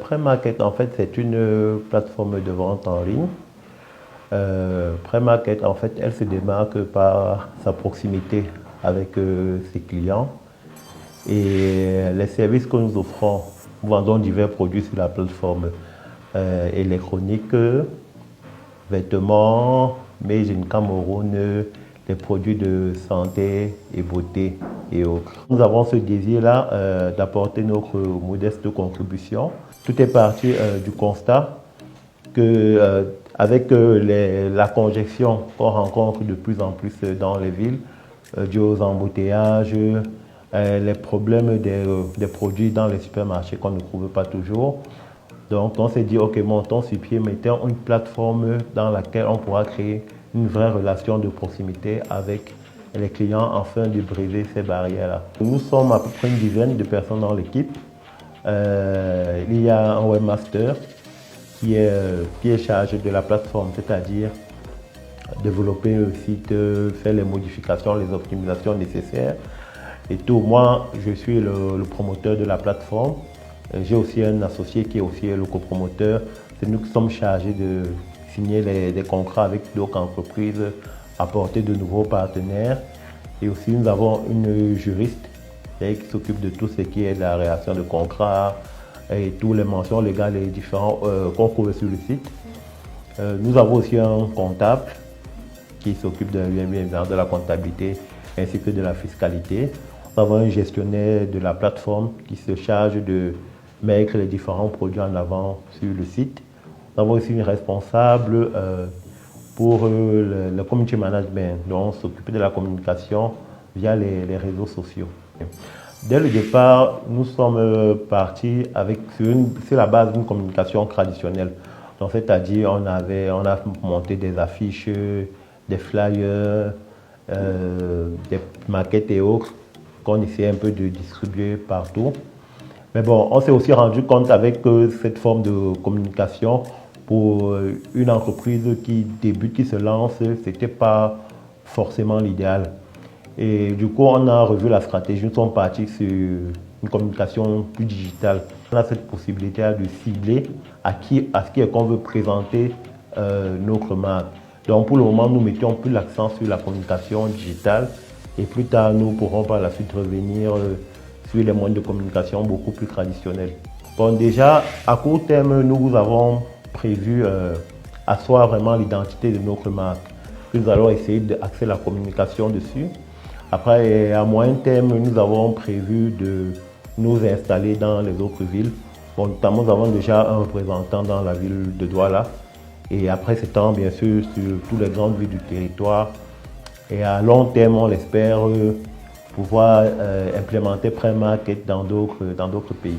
Premarket, en fait, c'est une plateforme de vente en ligne. Premarket, en fait, elle se démarque par sa proximité avec ses clients et les services que nous offrons. Nous vendons divers produits sur la plateforme électronique, vêtements, Made in Cameroun, les produits de santé et beauté et autres. Nous avons ce désir-là d'apporter notre modeste contribution. Tout est parti du constat que avec la congestion qu'on rencontre de plus en plus dans les villes, dû aux embouteillages, les problèmes des produits dans les supermarchés qu'on ne trouve pas toujours. Donc on s'est dit, ok, montons sur pied, mettons une plateforme dans laquelle on pourra créer une vraie relation de proximité avec les clients afin de briser ces barrières-là. Nous sommes à peu près une dizaine de personnes dans l'équipe. Il y a un webmaster qui est chargé de la plateforme, c'est-à-dire développer le site, faire les modifications, les optimisations nécessaires et tout. Moi, je suis le promoteur de la plateforme. J'ai aussi un associé qui est aussi le copromoteur. C'est nous qui sommes chargés de signer des contrats avec d'autres entreprises, apporter de nouveaux partenaires. Et aussi, nous avons une juriste qui s'occupe de tout ce qui est la rédaction de contrats et toutes les mentions légales et différents qu'on trouve sur le site. Nous avons aussi un comptable qui s'occupe de la comptabilité ainsi que de la fiscalité. Nous avons un gestionnaire de la plateforme qui se charge de mettre les différents produits en avant sur le site. Nous avons aussi une responsable pour le community management, donc s'occuper de la communication via les réseaux sociaux. Dès le départ, nous sommes partis sur la base d'une communication traditionnelle. Donc, c'est-à-dire, on a monté des affiches, des flyers, des maquettes et autres qu'on essayait un peu de distribuer partout. Mais bon, on s'est aussi rendu compte avec cette forme de communication pour une entreprise qui débute, qui se lance, ce n'était pas forcément l'idéal. Et du coup, on a revu la stratégie, nous sommes partis sur une communication plus digitale. On a cette possibilité de cibler à qui est qu'on veut présenter notre marque. Donc pour le moment, nous mettions plus l'accent sur la communication digitale et plus tard, nous pourrons par la suite revenir sur les moyens de communication beaucoup plus traditionnels. Bon, déjà, à court terme, nous avons prévu asseoir vraiment l'identité de notre marque. Nous allons essayer d'axer la communication dessus. Après, à moyen terme, nous avons prévu de nous installer dans les autres villes. Bon, notamment, nous avons déjà un représentant dans la ville de Douala. Et après, s'étend bien sûr sur toutes les grandes villes du territoire. Et à long terme, on l'espère pouvoir implémenter Premarket dans d'autres pays.